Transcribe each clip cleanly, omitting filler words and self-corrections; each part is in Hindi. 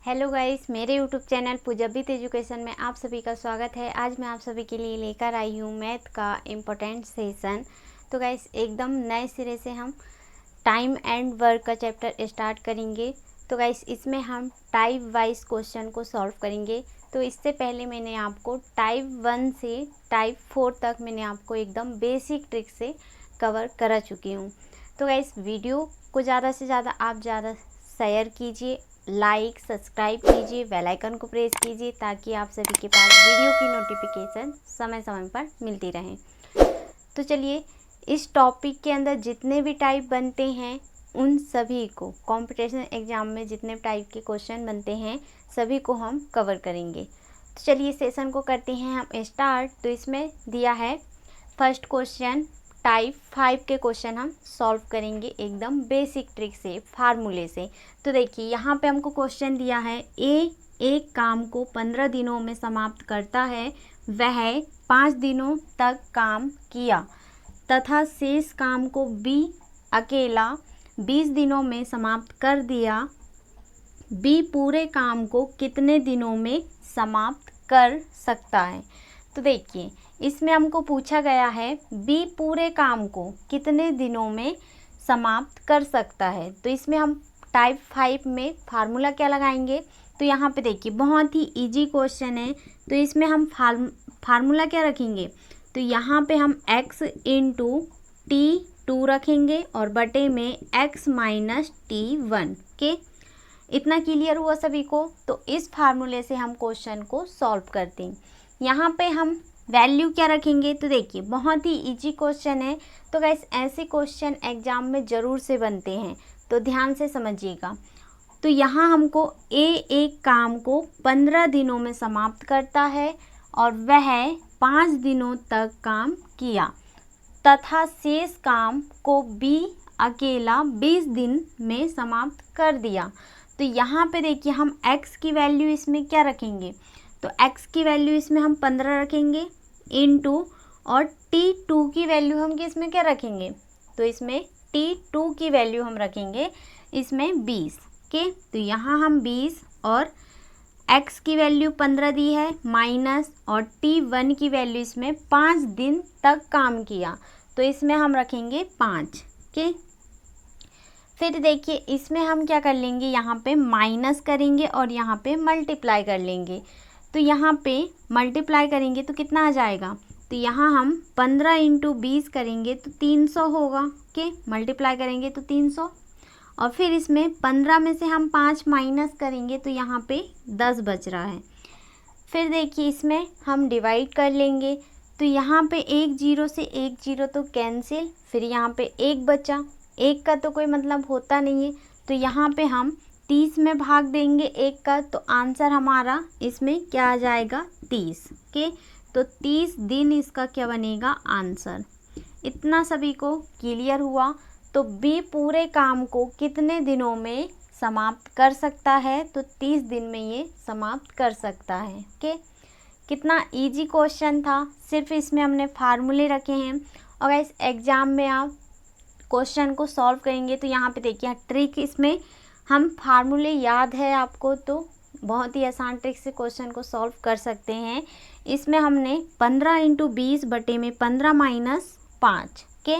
हेलो गाइस, मेरे यूट्यूब चैनल पूजबित एजुकेशन में आप सभी का स्वागत है। आज मैं आप सभी के लिए लेकर आई हूँ मैथ का इम्पोर्टेंट सेशन। तो गाइस, एकदम नए सिरे से हम टाइम एंड वर्क का चैप्टर स्टार्ट करेंगे। तो गाइस, इसमें हम टाइप वाइज क्वेश्चन को सॉल्व करेंगे। तो इससे पहले मैंने आपको टाइप 1 से टाइप 4 तक मैंने आपको एकदम बेसिक ट्रिक से कवर करा चुकी हूँ। तो गाइस, वीडियो को ज़्यादा से ज़्यादा आप शेयर कीजिए, लाइक सब्सक्राइब कीजिए, बेल आइकन को प्रेस कीजिए ताकि आप सभी के पास वीडियो की नोटिफिकेशन समय समय पर मिलती रहे। तो चलिए, इस टॉपिक के अंदर जितने भी टाइप बनते हैं उन सभी को, कॉम्पिटिशन एग्जाम में जितने टाइप के क्वेश्चन बनते हैं सभी को हम कवर करेंगे। तो चलिए सेशन को करते हैं हम स्टार्ट। तो इसमें दिया है फर्स्ट क्वेश्चन, टाइप 5 के क्वेश्चन हम सॉल्व करेंगे एकदम बेसिक ट्रिक से, फार्मूले से। तो देखिए, यहाँ पे हमको क्वेश्चन दिया है, ए एक काम को 15 दिनों में समाप्त करता है, वह 5 दिनों तक काम किया तथा शेष काम को बी अकेला 20 दिनों में समाप्त कर दिया। बी पूरे काम को कितने दिनों में समाप्त कर सकता है? तो देखिए, इसमें हमको पूछा गया है बी पूरे काम को कितने दिनों में समाप्त कर सकता है। तो इसमें हम टाइप 5 में फार्मूला क्या लगाएंगे? तो यहाँ पे देखिए, बहुत ही इजी क्वेश्चन है। तो इसमें हम फार्मूला क्या रखेंगे? तो यहाँ पे हम x इंटू T2 रखेंगे और बटे में x माइनस T1 के। इतना क्लियर हुआ सभी को? तो इस फार्मूले से हम क्वेश्चन को सॉल्व करते हैं। यहाँ पे हम वैल्यू क्या रखेंगे? तो देखिए, बहुत ही इजी क्वेश्चन है। तो गाइस, ऐसे क्वेश्चन एग्जाम में ज़रूर से बनते हैं, तो ध्यान से समझिएगा। तो यहाँ हमको ए एक काम को 15 दिनों में समाप्त करता है और वह 5 दिनों तक काम किया तथा शेष काम को बी अकेला 20 दिन में समाप्त कर दिया। तो यहाँ पे देखिए, हम x की वैल्यू इसमें क्या रखेंगे? तो x की वैल्यू इसमें हम 15 रखेंगे इनटू, और T2 की वैल्यू हम किसमें क्या रखेंगे? तो इसमें T2 की वैल्यू हम रखेंगे इसमें 20 के। तो यहाँ हम 20 और x की वैल्यू 15 दी है माइनस, और T1 की वैल्यू इसमें 5 दिन तक काम किया, तो इसमें हम रखेंगे 5 के। फिर देखिए, इसमें हम क्या कर लेंगे? यहाँ पे माइनस करेंगे और यहाँ पे मल्टीप्लाई कर लेंगे। तो यहाँ पे मल्टीप्लाई करेंगे तो कितना आ जाएगा? तो यहाँ हम 15 इंटू 20 करेंगे तो 300 होगा के। मल्टीप्लाई करेंगे तो 300, और फिर इसमें 15 में से हम 5 माइनस करेंगे तो यहाँ पे 10 बच रहा है। फिर देखिए, इसमें हम डिवाइड कर लेंगे। तो यहाँ पे एक जीरो से एक जीरो तो कैंसिल, फिर यहाँ पे एक बचा, एक का तो कोई मतलब होता नहीं है, तो यहाँ पे हम 30 में भाग देंगे एक का, तो आंसर हमारा इसमें क्या आ जाएगा? 30 के। तो 30 दिन इसका क्या बनेगा? आंसर। इतना सभी को क्लियर हुआ? तो बी पूरे काम को कितने दिनों में समाप्त कर सकता है? तो 30 दिन में ये समाप्त कर सकता है के। कितना इजी क्वेश्चन था, सिर्फ इसमें हमने फार्मूले रखे हैं। और इस एग्ज़ाम में आप क्वेश्चन को सॉल्व करेंगे तो यहाँ पे देखिए ट्रिक, इसमें हम फार्मूले याद है आपको तो बहुत ही आसान ट्रिक से क्वेश्चन को सॉल्व कर सकते हैं। इसमें हमने 15 इंटू 20 बटे में 15 माइनस 5 के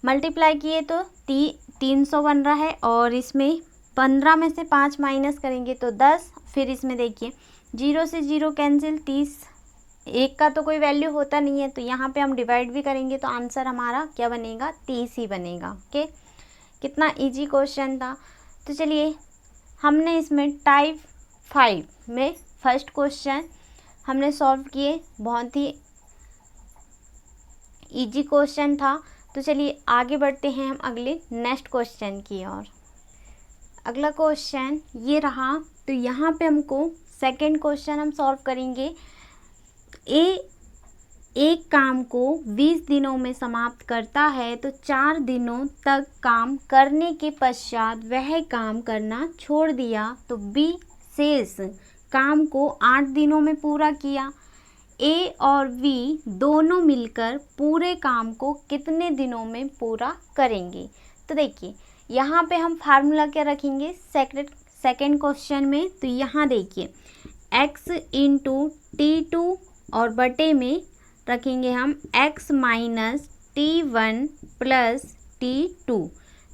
मल्टीप्लाई किए तो 300 बन रहा है, और इसमें 15 में से 5 माइनस करेंगे तो 10। फिर इसमें देखिए, जीरो से जीरो कैंसिल, 30 एक का तो कोई वैल्यू होता नहीं है, तो यहाँ पे हम डिवाइड भी करेंगे तो आंसर हमारा क्या बनेगा? 30 ही बनेगा ओके। कितना इजी क्वेश्चन था। तो चलिए, हमने इसमें टाइप 5 में फर्स्ट क्वेश्चन हमने सॉल्व किए, बहुत ही इजी क्वेश्चन था। तो चलिए आगे बढ़ते हैं हम अगले नेक्स्ट क्वेश्चन की ओर। अगला क्वेश्चन ये रहा। तो यहाँ पे हमको सेकंड क्वेश्चन हम सॉल्व करेंगे। ए एक काम को 20 दिनों में समाप्त करता है, तो 4 दिनों तक काम करने के पश्चात वह काम करना छोड़ दिया, तो बी शेष काम को 8 दिनों में पूरा किया। ए और बी दोनों मिलकर पूरे काम को कितने दिनों में पूरा करेंगे? तो देखिए, यहाँ पे हम फार्मूला क्या रखेंगे? सेकेंड क्वेश्चन में, तो यहाँ देखिए x इंटू T2 और बटे में रखेंगे हम x minus T1 plus T2।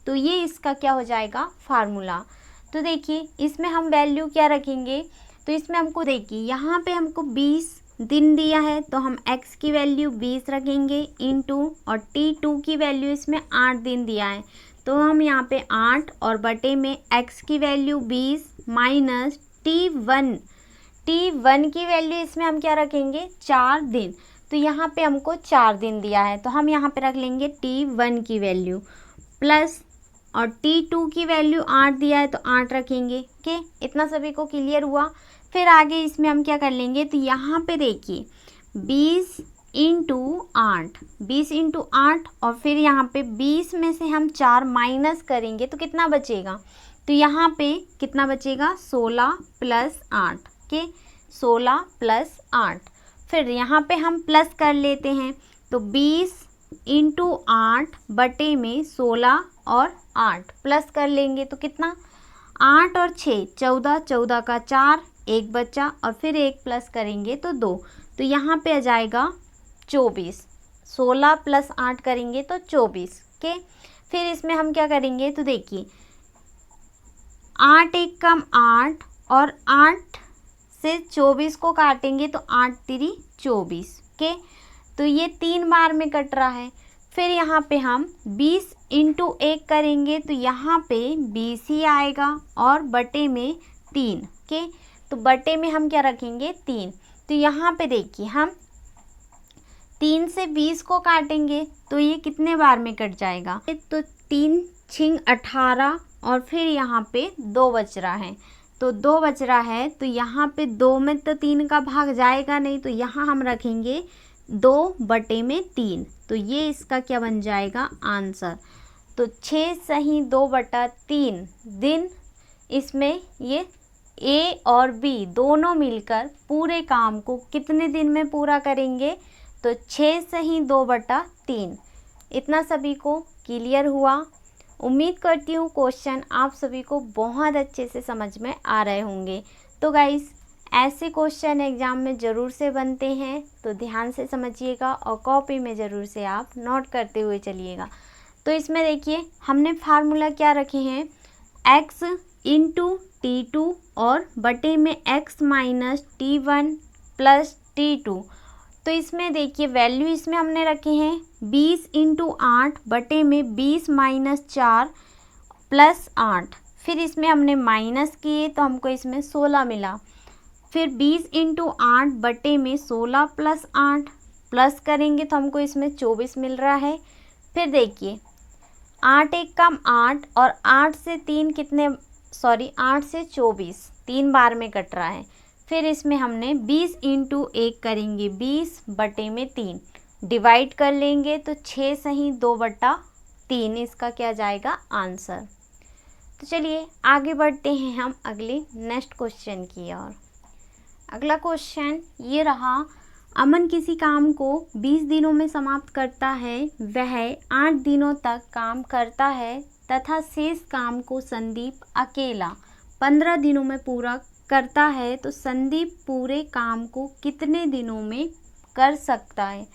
तो ये इसका क्या हो जाएगा फार्मूला। तो देखिए इसमें हम वैल्यू क्या रखेंगे, तो इसमें हमको देखिए यहाँ पे हमको 20 दिन दिया है, तो हम x की वैल्यू 20 रखेंगे इंटू, और T2 की वैल्यू इसमें 8 दिन दिया है, तो हम यहाँ पे 8 और बटे में x की वैल्यू 20 माइनस T1 की वैल्यू इसमें हम क्या रखेंगे 4 दिन, तो यहाँ पे हमको 4 दिन दिया है, तो हम यहाँ पे रख लेंगे T1 की वैल्यू प्लस, और T2 की वैल्यू 8 दिया है तो 8 रखेंगे। ओके, इतना सभी को क्लियर हुआ। फिर आगे इसमें हम क्या कर लेंगे, तो यहाँ पे देखिए 20 इंटू 8 और फिर यहाँ पे 20 में से हम 4 माइनस करेंगे तो कितना बचेगा, तो यहाँ पे कितना बचेगा 16 प्लस 8। ओके, 16 प्लस 8, फिर यहाँ पे हम प्लस कर लेते हैं, तो 20 इंटू 8 बटे में 16 और 8 प्लस कर लेंगे तो कितना 8 और 6 14, 14 का 4 एक बचा, और फिर एक प्लस करेंगे तो 2, तो यहाँ पे आ जाएगा 24। 16 प्लस 8 करेंगे तो 24। ओके, फिर इसमें हम क्या करेंगे, तो देखिए 8 एक कम 8 और 8 से 24 को काटेंगे तो 8 3 24। ओके, तो ये 3 बार में कट रहा है। फिर यहाँ पे हम 20 इंटू 1 करेंगे तो यहाँ पे 20 ही आएगा, और बटे में 3। ओके, तो बटे में हम क्या रखेंगे 3, तो यहाँ पे देखिए हम 3 से 20 को काटेंगे तो ये कितने बार में कट जाएगा, तो 3 छिंग 18, और फिर यहाँ पे 2 बच रहा है, तो 2 बच रहा है, तो यहाँ पे 2 में तो 3 का भाग जाएगा नहीं, तो यहाँ हम रखेंगे 2 बटे में 3, तो ये इसका क्या बन जाएगा आंसर। तो 6 सही 2 बटा 3 दिन इसमें ये A और B दोनों मिलकर पूरे काम को कितने दिन में पूरा करेंगे, तो 6 सही 2 बटा 3। इतना सभी को क्लियर हुआ। उम्मीद करती हूँ क्वेश्चन आप सभी को बहुत अच्छे से समझ में आ रहे होंगे। तो गाइस ऐसे क्वेश्चन एग्ज़ाम में ज़रूर से बनते हैं, तो ध्यान से समझिएगा और कॉपी में ज़रूर से आप नोट करते हुए चलिएगा। तो इसमें देखिए हमने फार्मूला क्या रखे हैं, x इंटू T2 और बटे में x minus T1 plus T2। तो इसमें देखिए वैल्यू इसमें हमने रखे हैं 20 इंटू 8 बटे में 20 माइनस 4 प्लस 8, फिर इसमें हमने माइनस किए तो हमको इसमें 16 मिला, फिर 20 इंटू 8 बटे में 16 प्लस 8 प्लस करेंगे तो हमको इसमें 24 मिल रहा है। फिर देखिए 8 एक कम 8 और 8 से 24 3 बार में कट रहा है। फिर इसमें हमने 20 इंटू 1 करेंगे 20 बटे में 3 डिवाइड कर लेंगे तो 6 सही 2 बटा 3 इसका क्या जाएगा आंसर। तो चलिए आगे बढ़ते हैं हम अगले नेक्स्ट क्वेश्चन की ओर। अगला क्वेश्चन ये रहा, अमन किसी काम को 20 दिनों में समाप्त करता है, वह 8 दिनों तक काम करता है तथा शेष काम को संदीप अकेला 15 दिनों में पूरा करता है, तो संदीप पूरे काम को कितने दिनों में कर सकता है।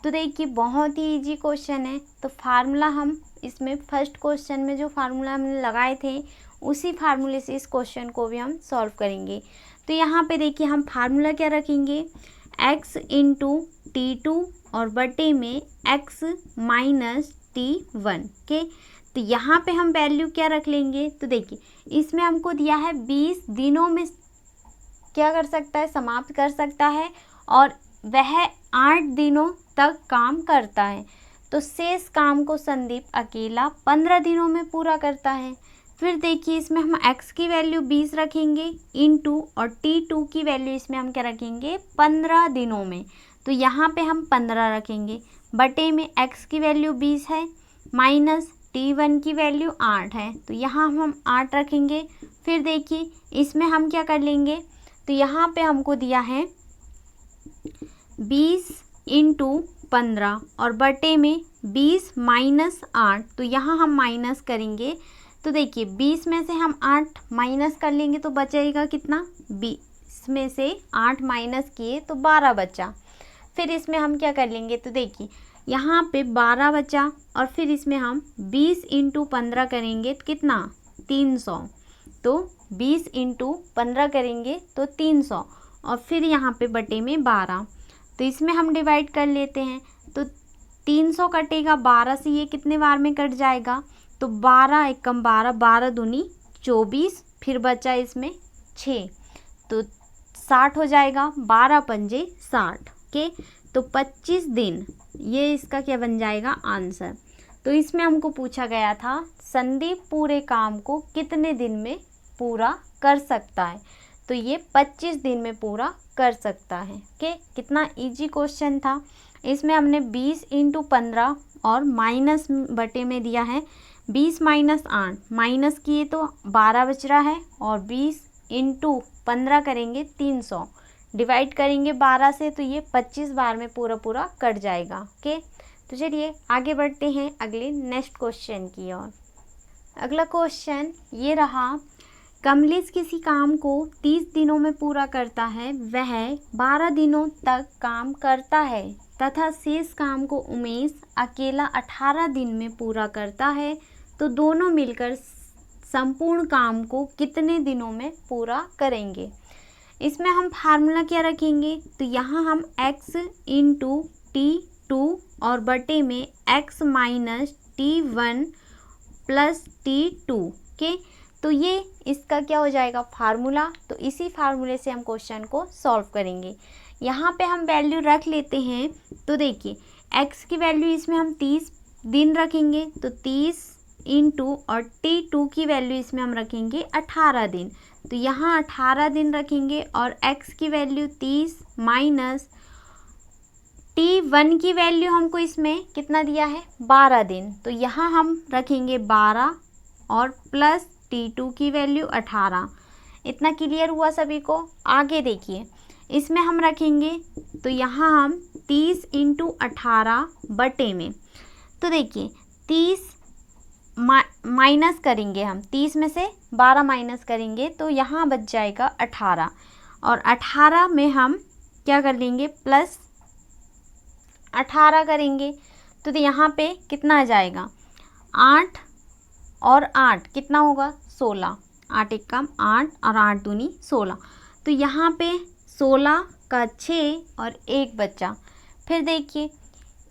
तो देखिए बहुत ही इजी क्वेश्चन है, तो फार्मूला हम इसमें फर्स्ट क्वेश्चन में जो फार्मूला हमने लगाए थे उसी फार्मूले से इस क्वेश्चन को भी हम सॉल्व करेंगे। तो यहाँ पे देखिए हम फार्मूला क्या रखेंगे, x इंटू T2 और बटे में x माइनस T1 के। तो यहाँ पे हम वैल्यू क्या रख लेंगे, तो देखिए इसमें हमको दिया है 20 दिनों में क्या कर सकता है समाप्त कर सकता है, और वह 8 दिनों तक काम करता है, तो शेष काम को संदीप अकेला 15 दिनों में पूरा करता है। फिर देखिए इसमें हम x की वैल्यू 20 रखेंगे इंटू और T2 की वैल्यू इसमें हम क्या रखेंगे 15 दिनों में, तो यहाँ पे हम 15 रखेंगे, बटे में x की वैल्यू 20 है माइनस T1 की वैल्यू 8 है, तो यहाँ हम 8 रखेंगे। फिर देखिए इसमें हम क्या कर लेंगे, तो यहाँ पे हमको दिया है 20 इंटू 15 और बटे में 20 माइनस 8, तो यहाँ हम माइनस करेंगे तो देखिए 20 में से हम 8 माइनस कर लेंगे तो बचेगा कितना, 20 में से 8 माइनस किए तो 12 बचा। फिर इसमें हम क्या कर लेंगे, तो देखिए यहाँ पे 12 बचा और फिर इसमें हम 20 इंटू 15 करेंगे तो कितना, 300। तो 20 इंटू 15 करेंगे तो 300 और फिर यहाँ पे बटे में 12, तो इसमें हम डिवाइड कर लेते हैं। तो 300 कटेगा 12 से, ये कितने बार में कट जाएगा, तो 12 एकम 12, 12 दूनी 24, फिर बचा इसमें 6, तो 60 हो जाएगा, 12 पंजे 60 के, तो 25 दिन, ये इसका क्या बन जाएगा आंसर। तो इसमें हमको पूछा गया था संदीप पूरे काम को कितने दिन में पूरा कर सकता है, तो ये 25 दिन में पूरा कर सकता है। ओके, कितना इजी क्वेश्चन था। इसमें हमने 20 इंटू 15 और माइनस बटे में दिया है 20 माइनस 8, माइनस किए तो 12 बच रहा है और 20 इंटू 15 करेंगे 300, डिवाइड करेंगे 12 से तो ये 25 बार में पूरा कट जाएगा। ओके, तो चलिए आगे बढ़ते हैं अगले नेक्स्ट क्वेश्चन की ओर। अगला क्वेश्चन ये रहा, कमलेश किसी काम को 30 दिनों में पूरा करता है, वह 12 दिनों तक काम करता है तथा शेष काम को उमेश अकेला 18 दिन में पूरा करता है, तो दोनों मिलकर संपूर्ण काम को कितने दिनों में पूरा करेंगे। इसमें हम फार्मूला क्या रखेंगे, तो यहाँ हम x इंटू T2 और बटे में x minus T1 plus T2 के, तो ये इसका क्या हो जाएगा फार्मूला। तो इसी फार्मूले से हम क्वेश्चन को सॉल्व करेंगे। यहाँ पे हम वैल्यू रख लेते हैं, तो देखिए x की वैल्यू इसमें हम 30 दिन रखेंगे, तो 30 इंटू और T2 की वैल्यू इसमें हम रखेंगे 18 दिन, तो यहाँ 18 दिन रखेंगे और x की वैल्यू 30 माइनस T1 की वैल्यू हमको इसमें कितना दिया है 12 दिन, तो यहाँ हम रखेंगे 12 और प्लस T2 की वैल्यू 18। इतना क्लियर हुआ सभी को। आगे देखिए इसमें हम रखेंगे, तो यहाँ हम 30 इंटू 18 बटे में, तो देखिए 30 माइनस करेंगे हम, 30 में से 12 माइनस करेंगे तो यहाँ बच जाएगा 18 और 18 में हम क्या कर लेंगे प्लस 18 करेंगे, तो यहाँ पे कितना आ जाएगा 8 और 8 कितना होगा 16, 8 एक कम 8 और 8 दूनी 16, तो यहाँ पे 16 का 6 और 1 बचा। फिर देखिए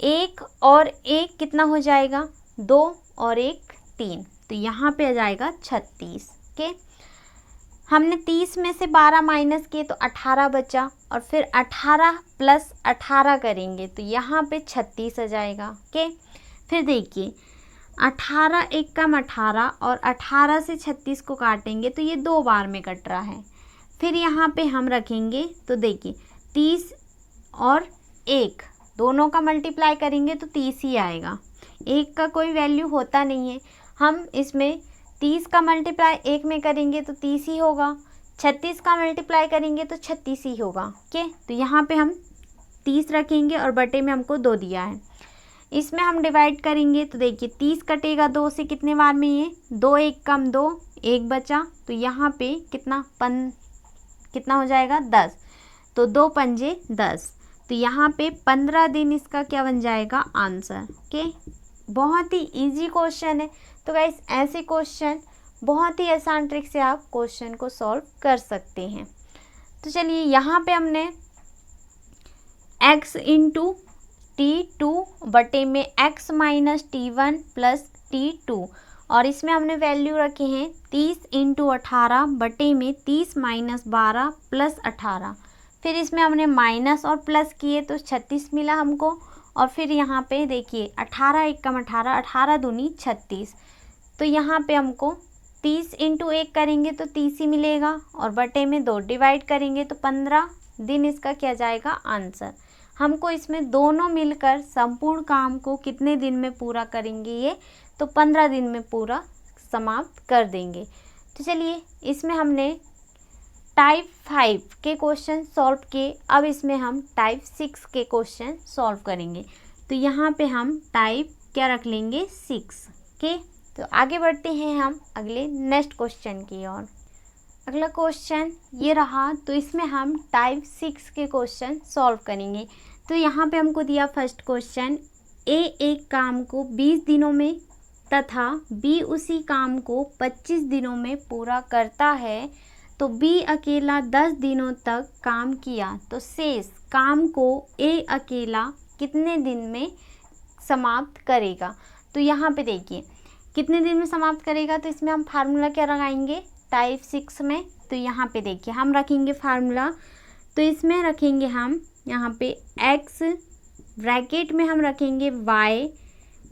1 और 1 कितना हो जाएगा 2 और 1 3, तो यहाँ पे आ जाएगा 36 के। हमने 30 में से 12 माइनस किए तो 18 बचा और फिर 18 प्लस 18 करेंगे तो यहाँ पे 36 आ जाएगा के। फिर देखिए 18 एक कम 18 और 18 से 36 को काटेंगे तो ये 2 बार में कट रहा है। फिर यहाँ पे हम रखेंगे, तो देखिए 30 और 1 दोनों का मल्टीप्लाई करेंगे तो 30 ही आएगा, 1 का कोई वैल्यू होता नहीं है। हम इसमें 30 का मल्टीप्लाई 1 में करेंगे तो 30 ही होगा, 36 का मल्टीप्लाई करेंगे तो 36 ही होगा। ओके, तो यहाँ पे हम 30 रखेंगे और बटे में हमको 2 दिया है, इसमें हम डिवाइड करेंगे तो देखिए 30 कटेगा 2 से कितने बार में, ये 2 एक कम 2 1 बचा, तो यहाँ पे कितना हो जाएगा 10, तो 2 पंजे 10, तो यहाँ पे 15 दिन इसका क्या बन जाएगा आंसर। ओके, बहुत ही इजी क्वेश्चन है। तो गाइस ऐसे क्वेश्चन बहुत ही आसान ट्रिक से आप क्वेश्चन को सॉल्व कर सकते हैं। तो चलिए यहाँ पे हमने x इंटू T2 बटे में x minus T1 plus T2 और इसमें हमने वैल्यू रखे हैं 30 इंटू 18 बटे में 30 माइनस 12 प्लस 18। फिर इसमें हमने माइनस और प्लस किए तो 36 मिला हमको, और फिर यहाँ पे देखिए 18 एक कम 18, 18 दूनी 36, तो यहाँ पे हमको 30 इंटू 1 करेंगे तो 30 ही मिलेगा और बटे में 2 डिवाइड करेंगे तो 15 दिन इसका क्या जाएगा आंसर। हमको इसमें दोनों मिलकर संपूर्ण काम को कितने दिन में पूरा करेंगे ये, तो 15 दिन में पूरा समाप्त कर देंगे। तो चलिए इसमें हमने टाइप 5 के क्वेश्चन सॉल्व किए, अब इसमें हम टाइप 6 के क्वेश्चन सॉल्व करेंगे। तो यहाँ पे हम टाइप क्या रख लेंगे 6 के। तो आगे बढ़ते हैं हम अगले नेक्स्ट क्वेश्चन की ओर। अगला क्वेश्चन ये रहा, तो इसमें हम टाइप 6 के क्वेश्चन सॉल्व करेंगे। तो यहाँ पे हमको दिया फर्स्ट क्वेश्चन, ए एक काम को 20 दिनों में तथा बी उसी काम को 25 दिनों में पूरा करता है, तो बी अकेला 10 दिनों तक काम किया, तो शेष काम को ए अकेला कितने दिन में समाप्त करेगा। तो यहाँ पे देखिए कितने दिन में समाप्त करेगा, तो इसमें हम फार्मूला क्या लगाएंगे टाइप 6 में। तो यहाँ पे देखिए हम रखेंगे फार्मूला, तो इसमें रखेंगे हम यहाँ पे x ब्रैकेट में हम रखेंगे y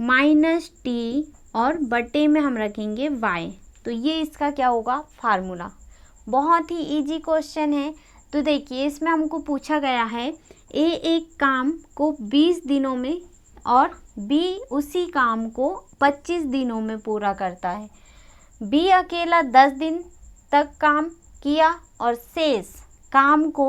माइनस टी और बटे में हम रखेंगे y। तो ये इसका क्या होगा फार्मूला। बहुत ही इजी क्वेश्चन है। तो देखिए इसमें हमको पूछा गया है ए एक काम को 20 दिनों में और बी उसी काम को 25 दिनों में पूरा करता है। बी अकेला 10 दिन तक काम किया और शेष काम को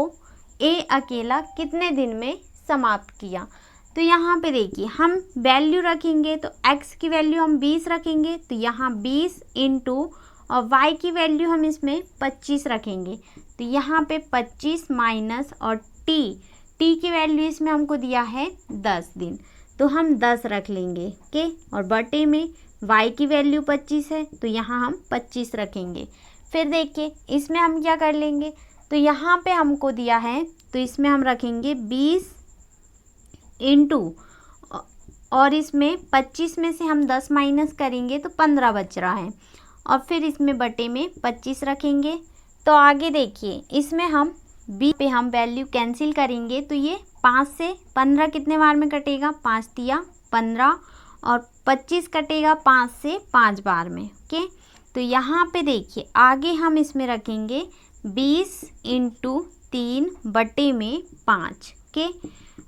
ए अकेला कितने दिन में समाप्त किया। तो यहाँ पे देखिए हम वैल्यू रखेंगे, तो x की वैल्यू हम 20 रखेंगे, तो यहाँ 20 इंटू और y की वैल्यू हम इसमें 25 रखेंगे, तो यहाँ पे 25 माइनस और t की वैल्यू इसमें हमको दिया है 10 दिन, तो हम 10 रख लेंगे ओके। और बटे में y की वैल्यू 25 है, तो यहाँ हम 25 रखेंगे। फिर देखिए इसमें हम क्या कर लेंगे, तो यहाँ पे हमको दिया है, तो इसमें हम रखेंगे 20 इंटू और इसमें 25 में से हम 10 माइनस करेंगे तो 15 बच रहा है, और फिर इसमें बटे में 25 रखेंगे। तो आगे देखिए इसमें हम बी पे हम वैल्यू कैंसिल करेंगे, तो ये 5 से 15 कितने बार में कटेगा, 5 तिया 15 और 25 कटेगा 5 से 5 बार में ओके। तो यहाँ पे देखिए आगे हम इसमें रखेंगे 20 इंटू 3 बटे में 5 ओके।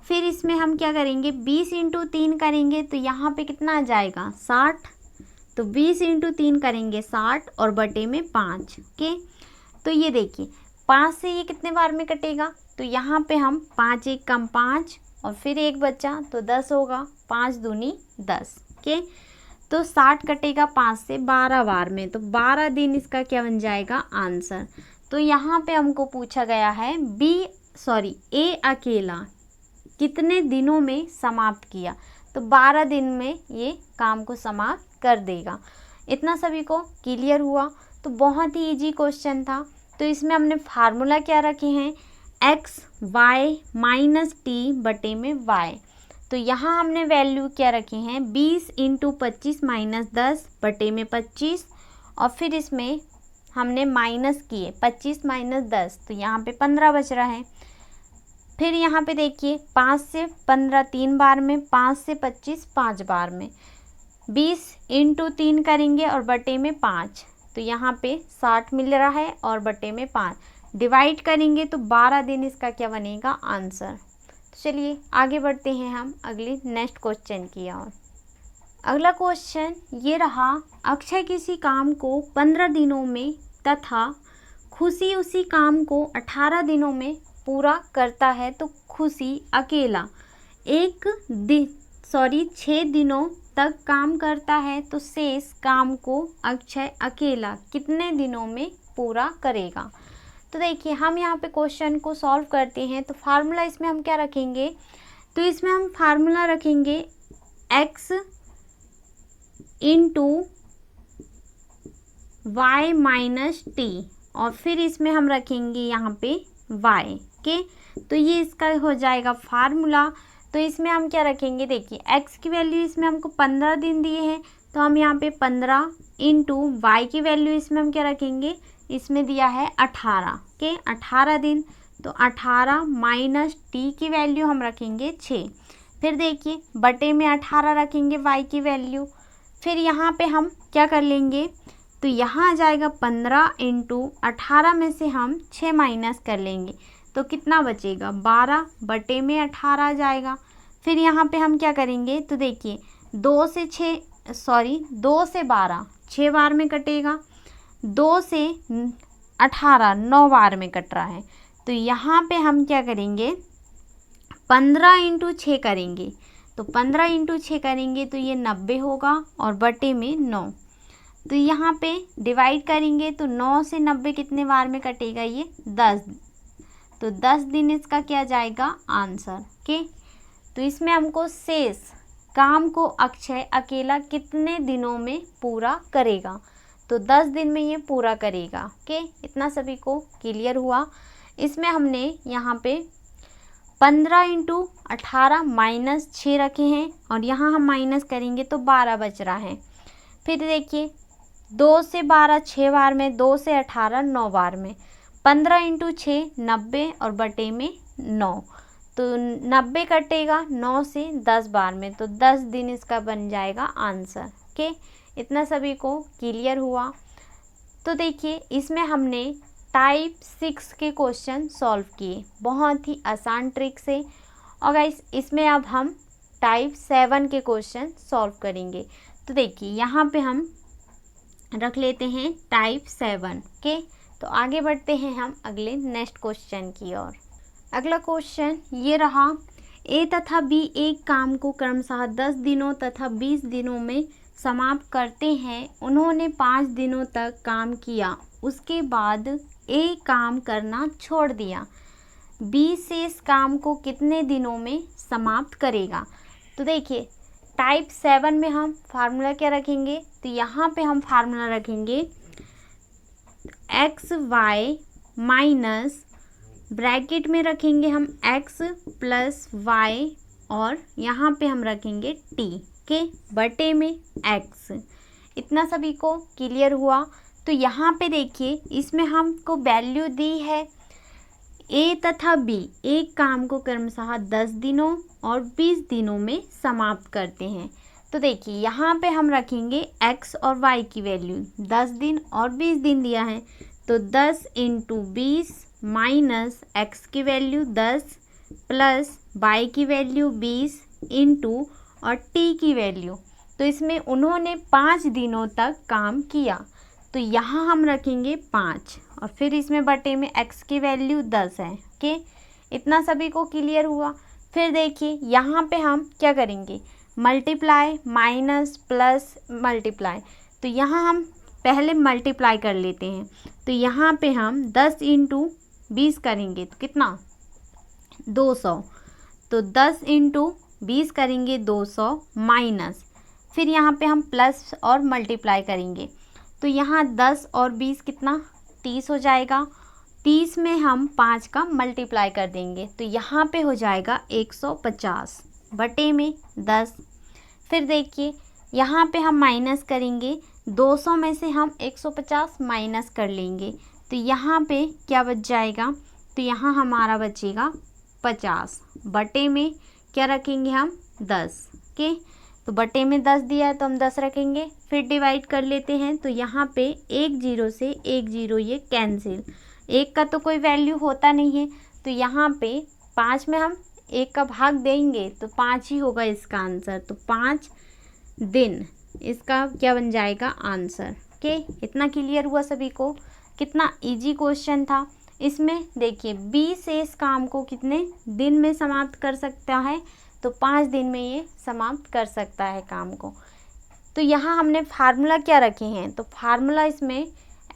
फिर इसमें हम क्या करेंगे 20 इंटू 3 करेंगे, तो यहाँ पे कितना आ जाएगा 60, तो 20 इंटू 3 करेंगे 60 और बटे में 5 ओके। तो ये देखिए 5 से ये कितने बार में कटेगा, तो यहाँ पे हम 5 एक कम 5 और फिर एक बचा तो 10 होगा, 5 दूनी 10 ओके। तो 60 कटेगा 5 से 12 बार में, तो 12 दिन इसका क्या बन जाएगा आंसर। तो यहाँ पे हमको पूछा गया है ए अकेला कितने दिनों में समाप्त किया, तो 12 दिन में ये काम को समाप्त कर देगा। इतना सभी को क्लियर हुआ। तो बहुत ही इजी क्वेश्चन था। तो इसमें हमने फार्मूला क्या रखे हैं x y माइनस टी बटे में y। तो यहाँ हमने वैल्यू क्या रखे हैं 20 इंटू 25 माइनस 10 बटे में 25, और फिर इसमें हमने माइनस किए 25 माइनस 10, तो यहाँ पे 15 बच रहा है। फिर यहाँ पे देखिए 5 से 15 3 बार में, 5 से 25 5 बार में, 20 इंटू 3 करेंगे और बटे में 5, तो यहाँ पे 60 मिल रहा है और बटे में 5 डिवाइड करेंगे तो 12 दिन इसका क्या बनेगा आंसर। तो चलिए आगे बढ़ते हैं हम अगले नेक्स्ट क्वेश्चन की ओर। अगला क्वेश्चन ये रहा, अक्षय किसी काम को 15 दिनों में तथा खुशी उसी काम को 18 दिनों में पूरा करता है, तो खुशी अकेला 6 दिनों तक काम करता है, तो शेष काम को अक्षय अकेला कितने दिनों में पूरा करेगा। तो देखिए हम यहाँ पे क्वेश्चन को सॉल्व करते हैं। तो फार्मूला इसमें हम क्या रखेंगे, तो इसमें हम फार्मूला रखेंगे x into Y minus T, और फिर इसमें हम रखेंगे यहाँ पे y के। तो ये इसका हो जाएगा फार्मूला। तो इसमें हम क्या रखेंगे, देखिए x की वैल्यू इसमें हमको 15 दिन दिए हैं, तो हम यहाँ पे 15 इंटू वाई की वैल्यू इसमें हम क्या रखेंगे, इसमें दिया है 18 के 18 दिन, तो 18 माइनस टी की वैल्यू हम रखेंगे 6। फिर देखिए बटे में 18 रखेंगे y की वैल्यू। फिर यहाँ पे हम क्या कर लेंगे, तो यहाँ आ जाएगा 15 इंटू 18 में से हम 6 माइनस कर लेंगे, तो कितना बचेगा 12 बटे में 18 आ जाएगा। फिर यहाँ पे हम क्या करेंगे, तो देखिए 2 से 12 6 बार में कटेगा, 2 से 18 9 बार में कट रहा है। तो यहाँ पे हम क्या करेंगे 15 इंटू 6 करेंगे, तो 15 इंटू 6 करेंगे तो ये 90 होगा और बटे में 9। तो यहाँ पे डिवाइड करेंगे तो 9 से 90 कितने बार में कटेगा, ये 10। तो 10 दिन इसका क्या जाएगा आंसर। ओके, तो इसमें हमको शेष काम को अक्षय अकेला कितने दिनों में पूरा करेगा, तो 10 दिन में ये पूरा करेगा। ओके, इतना सभी को क्लियर हुआ। इसमें हमने यहाँ पे 15 × 18 - 6 रखे हैं और यहाँ हम माइनस करेंगे तो 12 बच रहा है। फिर देखिए 2 से 12 6 बार में, 2 से 18 9 बार में, 15 × 6 90 और बटे में 9, तो 90 कटेगा 9 से 10 बार में, तो 10 दिन इसका बन जाएगा आंसर। ओके, इतना सभी को क्लियर हुआ। तो देखिए इसमें हमने टाइप 6 के क्वेश्चन सॉल्व किए बहुत ही आसान ट्रिक से। और गाइस इसमें अब हम टाइप 7 के क्वेश्चन सॉल्व करेंगे। तो देखिए यहाँ पे हम रख लेते हैं टाइप 7। ओके, तो आगे बढ़ते हैं हम अगले नेक्स्ट क्वेश्चन की ओर। अगला क्वेश्चन ये रहा, ए तथा बी एक काम को क्रमशः 10 दिनों तथा 20 दिनों में समाप्त करते हैं। उन्होंने 5 दिनों तक काम किया, उसके बाद ए काम करना छोड़ दिया। बी शेष काम को कितने दिनों में समाप्त करेगा। तो देखिए टाइप 7 में हम फार्मूला क्या रखेंगे, तो यहाँ पे हम फार्मूला रखेंगे XY माइनस ब्रैकेट में रखेंगे हम x + y और यहाँ पे हम रखेंगे t के बटे में x। इतना सभी को क्लियर हुआ। तो यहाँ पे देखिए इसमें हमको वैल्यू दी है a तथा b एक काम को क्रमशः 10 दिनों और 20 दिनों में समाप्त करते हैं। तो देखिए यहाँ पे हम रखेंगे x और y की वैल्यू, 10 दिन और 20 दिन दिया है, तो 10 × 20 माइनस x की वैल्यू 10 प्लस y की वैल्यू 20 इंटू और t की वैल्यू, तो इसमें उन्होंने 5 दिनों तक काम किया, तो यहाँ हम रखेंगे 5 और फिर इसमें बटे में x की वैल्यू 10 है। ओके, इतना सभी को क्लियर हुआ। फिर देखिए यहाँ पे हम क्या करेंगे, मल्टीप्लाई माइनस प्लस मल्टीप्लाई, तो यहाँ हम पहले मल्टीप्लाई कर लेते हैं। तो यहाँ पे हम 10 × 20 करेंगे तो कितना 200, तो 10 × 20 करेंगे 200 माइनस, फिर यहाँ पे हम प्लस और मल्टीप्लाई करेंगे, तो यहाँ 10 और 20 कितना 30 हो जाएगा। 30 में हम 5 का मल्टीप्लाई कर देंगे, तो यहाँ पे हो जाएगा 150 बटे में 10। फिर देखिए यहाँ पे हम माइनस करेंगे, 200 में से हम 150 माइनस कर लेंगे, तो यहाँ पे क्या बच जाएगा, तो यहाँ हमारा बचेगा 50 बटे में क्या रखेंगे हम 10। ओके, तो बटे में 10 दिया है तो हम 10 रखेंगे। फिर डिवाइड कर लेते हैं, तो यहाँ पे 1 0 से 1 0 ये कैंसिल, 1 का तो कोई वैल्यू होता नहीं है, तो यहाँ पे 5 में हम 1 का भाग देंगे तो 5 ही होगा इसका आंसर, तो 5 दिन इसका क्या बन जाएगा आंसर। ओके, इतना क्लियर हुआ सभी को। कितना इजी क्वेश्चन था। इसमें देखिए बी शेष काम को कितने दिन में समाप्त कर सकता है, तो 5 दिन में ये समाप्त कर सकता है काम को। तो यहाँ हमने फार्मूला क्या रखे हैं, तो फार्मूला इसमें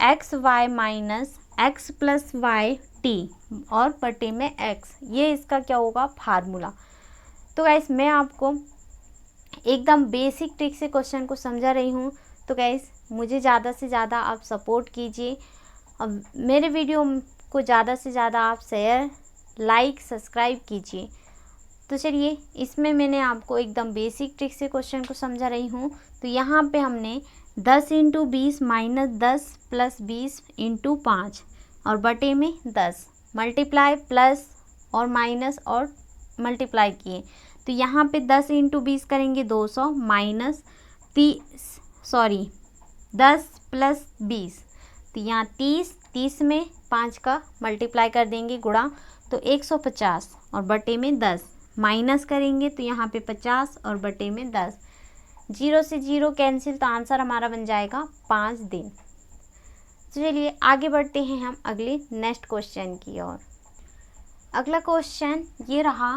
XY minus x plus Y T और बटे में x, ये इसका क्या होगा फार्मूला। तो गाइस मैं आपको एकदम बेसिक ट्रिक से क्वेश्चन को समझा रही हूँ, तो गाइस मुझे ज़्यादा से ज़्यादा आप सपोर्ट कीजिए और मेरे वीडियो को ज़्यादा से ज़्यादा आप शेयर लाइक सब्सक्राइब कीजिए। तो चलिए इसमें मैंने आपको एकदम बेसिक ट्रिक से क्वेश्चन को समझा रही हूँ। तो यहाँ पे हमने 10 × 20 माइनस 10 प्लस 20 × 5 और बटे में 10 मल्टीप्लाई प्लस और माइनस और मल्टीप्लाई किए, तो यहाँ पे 10 × 20 करेंगे 200 माइनस 10 प्लस 20, तो यहाँ 30 में 5 का मल्टीप्लाई कर देंगे गुणा, तो 150 और बटे में 10 माइनस करेंगे, तो यहाँ पे 50 और बटे में 10, 0 से 0 कैंसिल, तो आंसर हमारा बन जाएगा 5 दिन। तो चलिए आगे बढ़ते हैं हम अगले नेक्स्ट क्वेश्चन की ओर। अगला क्वेश्चन ये रहा,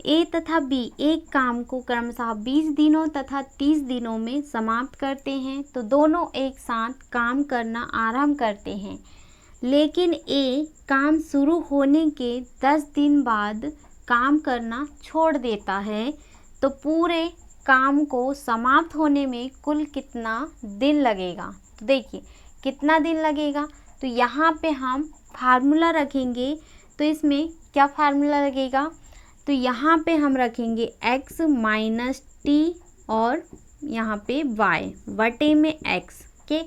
ए तथा बी एक काम को क्रमशः 20 दिनों तथा 30 दिनों में समाप्त करते हैं तो दोनों एक साथ काम करना आरंभ करते हैं, लेकिन ए काम शुरू होने के 10 दिन बाद काम करना छोड़ देता है, तो पूरे काम को समाप्त होने में कुल कितना दिन लगेगा। तो देखिए कितना दिन लगेगा, तो यहाँ पे हम फार्मूला रखेंगे। तो इसमें क्या फार्मूला लगेगा, तो यहाँ पे हम रखेंगे x माइनस टी और यहाँ पे y बटे में x के।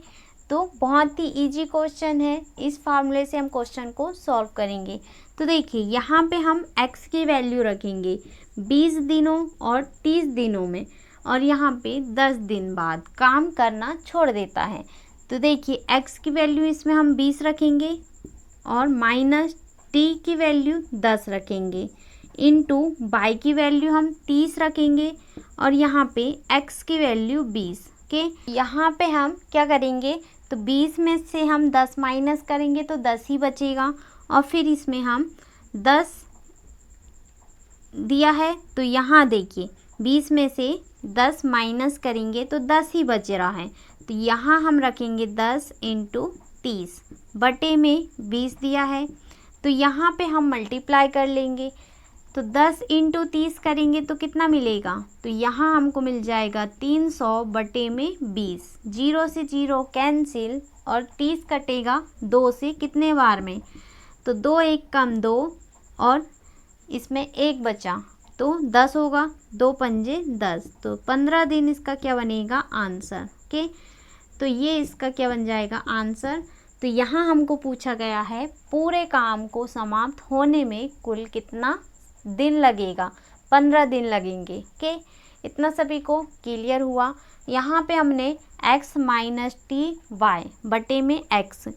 तो बहुत ही इजी क्वेश्चन है, इस फार्मूले से हम क्वेश्चन को सॉल्व करेंगे। तो देखिए यहाँ पे हम x की वैल्यू रखेंगे 20 दिनों और 30 दिनों में, और यहाँ पे 10 दिन बाद काम करना छोड़ देता है। तो देखिए x की वैल्यू इसमें हम 20 रखेंगे और माइनस t की वैल्यू 10 रखेंगे, इनटू y की वैल्यू हम 30 रखेंगे और यहाँ पे x की वैल्यू 20 के। यहाँ पे हम क्या करेंगे, तो 20 में से हम 10 माइनस करेंगे तो 10 ही बचेगा, और फिर इसमें हम 10 दिया है तो यहाँ देखिए 20 में से 10 माइनस करेंगे तो 10 ही बच रहा है। तो यहाँ हम रखेंगे 10 इंटू 30 बटे में 20 दिया है, तो यहाँ पे हम मल्टीप्लाई कर लेंगे। तो 10 इंटू 30 करेंगे तो कितना मिलेगा, तो यहाँ हमको मिल जाएगा 300 बटे में 20। 0 से 0 कैंसिल और 30 कटेगा 2 से कितने बार में, तो 2 एक कम 2 और इसमें 1 बचा तो 10 होगा, 2 पंजे 10, तो 15 दिन इसका क्या बनेगा आंसर के। तो ये इसका क्या बन जाएगा आंसर। तो यहाँ हमको पूछा गया है पूरे काम को समाप्त होने में कुल कितना दिन लगेगा, 15 दिन लगेंगे के। इतना सभी को क्लियर हुआ। यहाँ पे हमने x माइनस टी वाई बटे में x,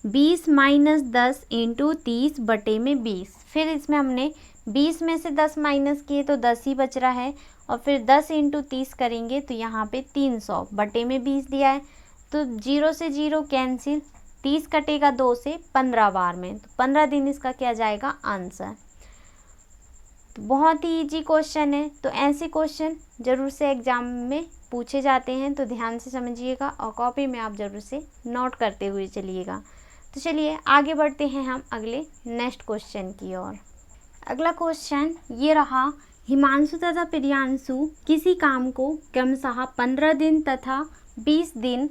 20 माइनस 10 इंटू 30 बटे में 20, फिर इसमें हमने 20 में से 10 माइनस किए तो 10 ही बच रहा है, और फिर 10 इंटू 30 करेंगे तो यहाँ पे 300 बटे में 20 दिया है। तो 0 से 0 कैंसिल, 30 कटेगा 2 से 15 बार में, तो 15 दिन इसका क्या जाएगा आंसर। तो बहुत ही इजी क्वेश्चन है, तो ऐसे क्वेश्चन ज़रूर से एग्ज़ाम में पूछे जाते हैं, तो ध्यान से समझिएगा और कॉपी में आप ज़रूर से नोट करते हुए चलिएगा। तो चलिए आगे बढ़ते हैं हम अगले नेक्स्ट क्वेश्चन की ओर। अगला क्वेश्चन ये रहा, हिमांशु तथा प्रियांशु किसी काम को क्रमशः 15 दिन तथा 20 दिन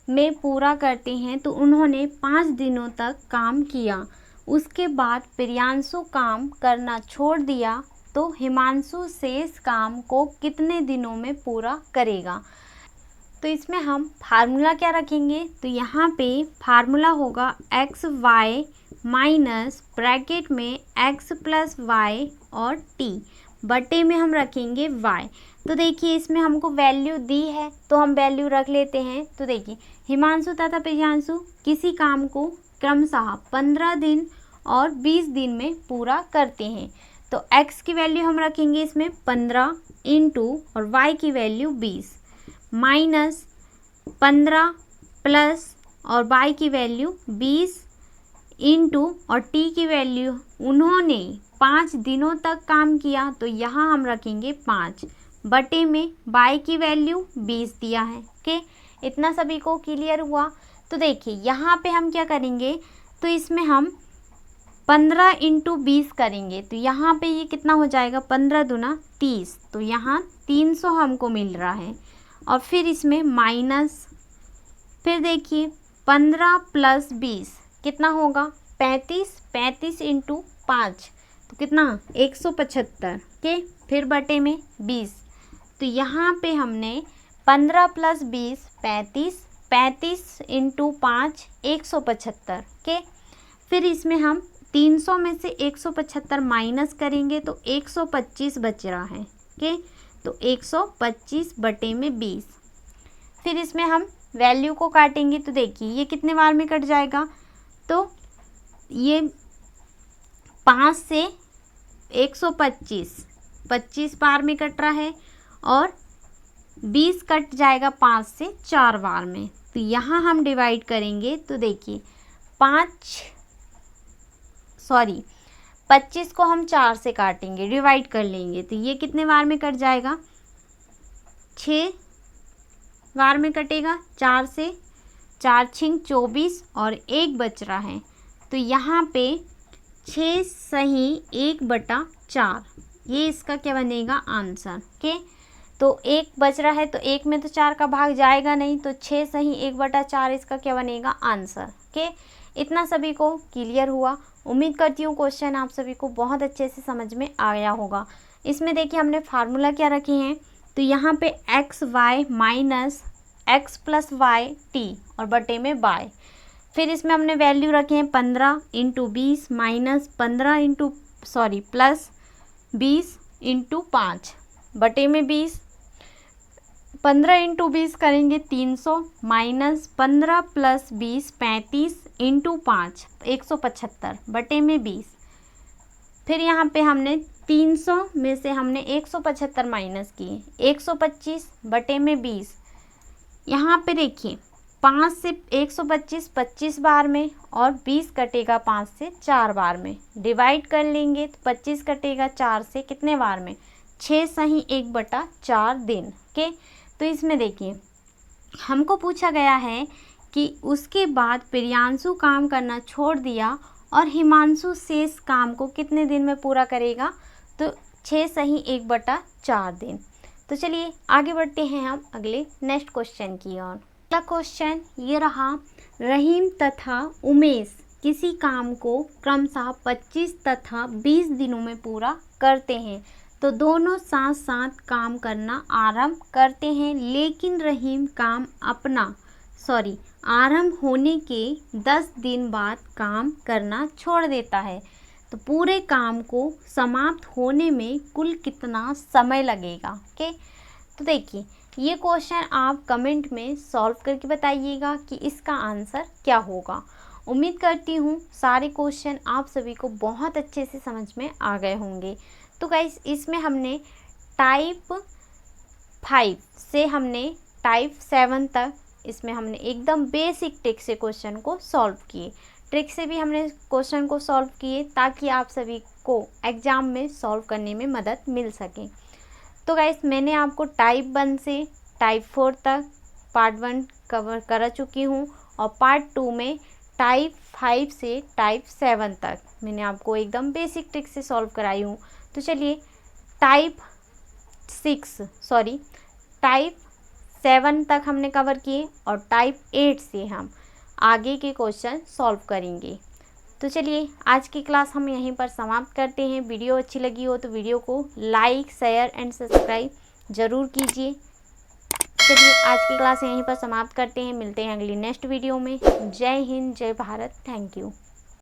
में पूरा करते हैं, तो उन्होंने 5 दिनों तक काम किया, उसके बाद प्रियांशु काम करना छोड़ दिया, तो हिमांशु शेष काम को कितने दिनों में पूरा करेगा। तो इसमें हम फार्मूला क्या रखेंगे, तो यहाँ पे फार्मूला होगा एक्स वाई माइनस ब्रैकेट में x प्लस वाई और t बटे में हम रखेंगे y। तो देखिए इसमें हमको वैल्यू दी है तो हम वैल्यू रख लेते हैं। तो देखिए हिमांशु तथा प्रियांशु किसी काम को क्रमशः 15 दिन और 20 दिन में पूरा करते हैं, तो x की वैल्यू हम रखेंगे इसमें 15 इंटू और y की वैल्यू 20 माइनस 15 प्लस और y की वैल्यू 20 इंटू और t की वैल्यू उन्होंने 5 दिनों तक काम किया, तो यहाँ हम रखेंगे 5 बटे में y की वैल्यू 20 दिया है के। इतना सभी को क्लियर हुआ। तो देखिए यहाँ पे हम क्या करेंगे, तो इसमें हम 15 इंटू 20 करेंगे, तो यहाँ पे ये कितना हो जाएगा 15 दूना 30, तो यहाँ 300 हमको मिल रहा है, और फिर इसमें माइनस, फिर देखिए 15 प्लस 20 कितना होगा 35, 35 इंटू 5 तो कितना 175 के, फिर बटे में 20, तो यहाँ पे हमने 15 प्लस 20 35, 35 इंटू 5 175 के। फिर इसमें हम 300 में से 175 माइनस करेंगे तो 125 बच रहा है के, तो 125 बटे में 20। फिर इसमें हम वैल्यू को काटेंगे, तो देखिए ये कितने बार में कट जाएगा, तो ये 5 से 125 बार में कट रहा है, और 20 कट जाएगा 5 से 4 बार में, तो यहाँ हम डिवाइड करेंगे, तो देखिए 25 को हम 4 से काटेंगे, डिवाइड कर लेंगे, तो ये कितने बार में कट जाएगा, 6 बार में कटेगा। 4 से 4 छिंग 24 और 1 बच रहा है, तो यहाँ पे 6 सही 1/4, ये इसका क्या बनेगा, आंसर। ओके, तो 1 बच रहा है, तो 1 में तो 4 का भाग जाएगा नहीं, तो 6 सही 1/4 इसका क्या बनेगा, आंसर। ओके, इतना सभी को क्लियर हुआ। उम्मीद करती हूँ क्वेश्चन आप सभी को बहुत अच्छे से समझ में आया होगा। इसमें देखिए हमने फार्मूला क्या रखे हैं, तो यहाँ पे XY minus x plus Y T और बटे में y। फिर इसमें हमने वैल्यू रखे हैं 15 × 20 माइनस 15 प्लस 20 × 5 बटे में 20। 15 × 20 करेंगे 300 माइनस 15 प्लस 20 35 × 5 175 बटे में 20। फिर यहाँ पे हमने 300 में से हमने 175 माइनस किए, 125 बटे में 20। यहाँ पे देखिए 5 से 125 25 बार में और 20 कटेगा 5 से 4 बार में, डिवाइड कर लेंगे तो 25 कटेगा 4 से कितने बार में, 6 सही 1/4 दिन। ओके, तो इसमें देखिए हमको पूछा गया है कि उसके बाद प्रियांशु काम करना छोड़ दिया और हिमांशु शेष काम को कितने दिन में पूरा करेगा, तो 6 सही 1/4 दिन। तो चलिए आगे बढ़ते हैं हम अगले नेक्स्ट क्वेश्चन की ओर। अगला क्वेश्चन ये रहा, रहीम तथा उमेश किसी काम को क्रमशः 25 तथा 20 दिनों में पूरा करते हैं, तो दोनों साथ साथ काम करना आरंभ करते हैं, लेकिन रहीम काम आरंभ होने के 10 दिन बाद काम करना छोड़ देता है, तो पूरे काम को समाप्त होने में कुल कितना समय लगेगा। ओके, तो देखिए ये क्वेश्चन आप कमेंट में सॉल्व करके बताइएगा कि इसका आंसर क्या होगा। उम्मीद करती हूँ सारे क्वेश्चन आप सभी को बहुत अच्छे से समझ में आ गए होंगे। तो गाइस इसमें हमने टाइप 5 से हमने टाइप 7 तक इसमें हमने एकदम बेसिक ट्रिक से क्वेश्चन को सॉल्व किए। ट्रिक से भी हमने क्वेश्चन को सॉल्व किए ताकि आप सभी को एग्ज़ाम में सॉल्व करने में मदद मिल सके। तो गाइस मैंने आपको टाइप 1 से टाइप 4 तक पार्ट 1 कवर कर चुकी हूँ और पार्ट 2 में टाइप 5 से टाइप 7 तक मैंने आपको एकदम बेसिक ट्रिक से सॉल्व कराई हूँ। तो चलिए टाइप 7 तक हमने कवर किए और टाइप 8 से हम आगे के क्वेश्चन सॉल्व करेंगे। तो चलिए आज की क्लास हम यहीं पर समाप्त करते हैं। वीडियो अच्छी लगी हो तो वीडियो को लाइक शेयर एंड सब्सक्राइब ज़रूर कीजिए। चलिए आज की क्लास यहीं पर समाप्त करते हैं, मिलते हैं अगली नेक्स्ट वीडियो में। जय हिंद, जय भारत, थैंक यू।